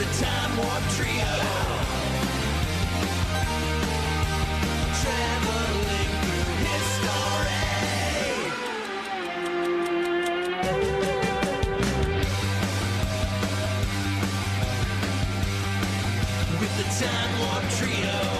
the Time Warp Trio. Traveling through history. With the Time Warp Trio.